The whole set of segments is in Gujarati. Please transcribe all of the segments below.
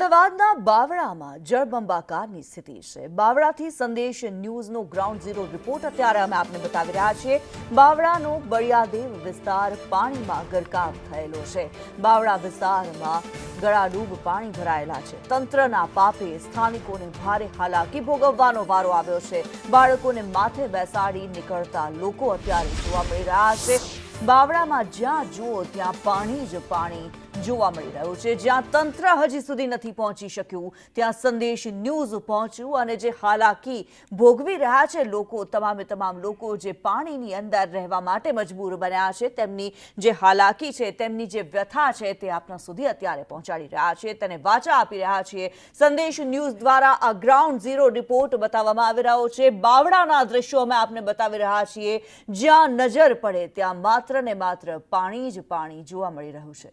અમદાવાદના બાવળામાં જળબંબાકારની સ્થિતિ છે। બાવળાથી સંદેશ ન્યૂઝનો ગ્રાઉન્ડ ઝીરો રિપોર્ટ અત્યારે અમે આપને બતાવી રહ્યા છીએ। બાવળાનો બળિયાદેવ વિસ્તાર પાણીમાં ગરકાવ થયેલો છે। બાવળા વિસ્તારમાં ગળાડૂબ પાણી ભરાયેલા છે। તંત્રના પાપે સ્થાનિકોને ભારે હાલાકી ભોગવવાનો વારો આવ્યો છે। બાળકોને માથે બેસાડી નીકળતા લોકો અત્યારે જોવા મળી રહ્યા છે। બાવળામાં જ્યાં જુઓ ત્યાં પાણી જ પાણી જોવા મળી રહ્યું છે। જ્યાં તંત્ર હજી સુધી નથી પહોંચી શક્યું ત્યાં સંદેશ ન્યૂઝ પહોંચ્યું અને જે હાલાકી ભોગવી રહ્યા છે લોકો, તમામ લોકો જે પાણીની અંદર રહેવા માટે મજબૂર બન્યા છે, તેમની જે હાલાકી છે, તેમની જે વ્યથા છે તે આપના સુધી અત્યારે પહોંચાડી રહ્યા છે, તેને વાચા આપી રહ્યા છીએ। સંદેશ ન્યૂઝ દ્વારા આ ગ્રાઉન્ડ ઝીરો રિપોર્ટ બતાવવામાં આવી રહ્યો છે। બાવળાના દ્રશ્યો અમે આપને બતાવી રહ્યા છીએ। જ્યાં નજર પડે ત્યાં માત્ર ને માત્ર પાણી જ પાણી જોવા મળી રહ્યું છે।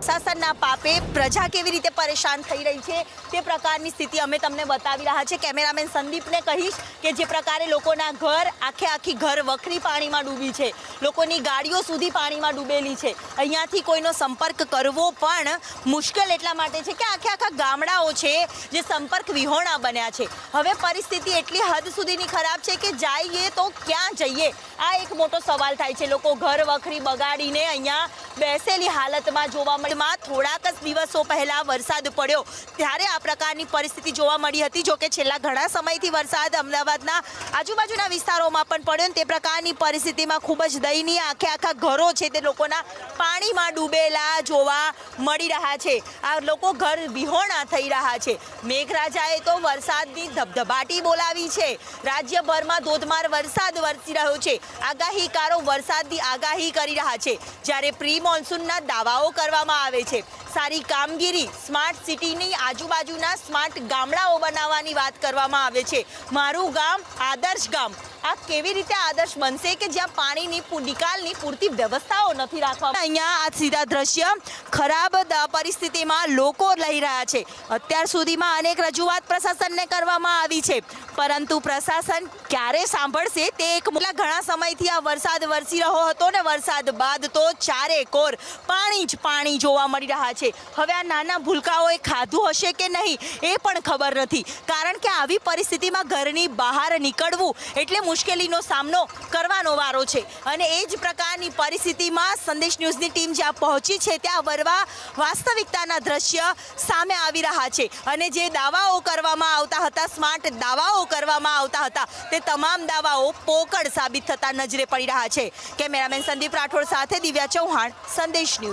શાસનના પાપે પ્રજા કેવી રીતે પરેશાન થઈ રહી છે તે પ્રકારની સ્થિતિ અમે તમને બતાવી રહ્યા છે। કેમેરામેન સંદીપને કહીશ કે જે પ્રકારે લોકોના ઘર આખી ઘર વખરી પાણીમાં ડૂબી છે, લોકોની ગાડીઓ સુધી પાણીમાં ડૂબેલી છે। અહીંયાથી કોઈનો સંપર્ક કરવો પણ મુશ્કેલ એટલા માટે છે કે આખા ગામડાઓ છે જે સંપર્ક વિહોણા બન્યા છે। હવે પરિસ્થિતિ એટલી હદ સુધીની ખરાબ છે કે જઈએ તો ક્યાં જઈએ, આ એક મોટો સવાલ થાય છે। લોકો ઘર વખરી બગાડીને અહીંયા બેસેલી હાલતમાં જોવા મળે। થોડાક જ દિવસો પહેલા વરસાદ પડ્યો ત્યારે આ પ્રકારની પરિસ્થિતિ જોવા મળી હતી। જો કે છેલ્લા ઘણા સમયથી વરસાદ અમદાવાદના આજુબાજુના વિસ્તારોમાં પણ પડ્યો ને તે પ્રકારની પરિસ્થિતિમાં ખૂબ જ દયનીય આખા ઘરો છે તે લોકોના પાણીમાં ડૂબેલા જોવા મળી રહ્યા છે। આ લોકો ઘર વિહોણા થઈ રહ્યા છે। મેઘરાજાએ તો વરસાદની ધબધબાટી બોલાવી છે। રાજ્યભરમાં ધોધમાર વરસાદ વરસી રહ્યો છે। આગાહીકારો વરસાદની આગાહી કરી રહ્યા છે। જ્યારે પ્રી મોન્સૂનના દાવાઓ કરવામાં આવે છે, સારી કામગીરી, સ્માર્ટ સિટીની આજુબાજુના સ્માર્ટ ગામડાઓ બનાવવાની વાત કરવામાં આવે છે। મારું ગામ આદર્શ ગામ, આ કેવી રીતે આદર્શ બનશે કે જ્યાં પાણીની નિકાલની પૂરતી વ્યવસ્થાઓ નથી રાખવામાં। અહીંયા આ સીધા દ્રશ્ય ખરાબ પરિસ્થિતિમાં લોકો લઈ રહ્યા છે। અત્યાર સુધીમાં અનેક રજૂઆત પ્રશાસનને કરવામાં આવી છે, પરંતુ પ્રશાસન ક્યારે સાંભળશે તે એક ઘણા સમયથી આ વરસાદ વરસી રહ્યો હતો ને વરસાદ બાદ તો ચારેકોર પાણી જ પાણી જોવા મળી રહ્યા છે। હવે આ નાના ભૂલકાઓએ ખાધું હશે કે નહીં એ પણ ખબર નથી, કારણ કે આવી પરિસ્થિતિમાં ઘરની બહાર નીકળવું એટલે મુશ્કેલીનો સામનો કરવાનો વારો છે। અને એ જ પ્રકારની પરિસ્થિતિમાં સંદેશ ન્યૂઝની ટીમ જ્યાં પહોંચી છે ત્યાં વરવા વાસ્તવિકતાના દ્રશ્ય સામે આવી રહ્યા છે। અને જે દાવાઓ કરવામાં આવતા હતા, સ્માર્ટ દાવાઓ કરવામાં આવતા હતા, તે તમામ દાવાઓ પોકળ સાબિત થતા નજરે પડી રહ્યા છે। કેમેરામેન સંદીપ રાઠોડ સાથે દિવ્યા ચૌહાણ, સંદેશ ન્યૂઝ।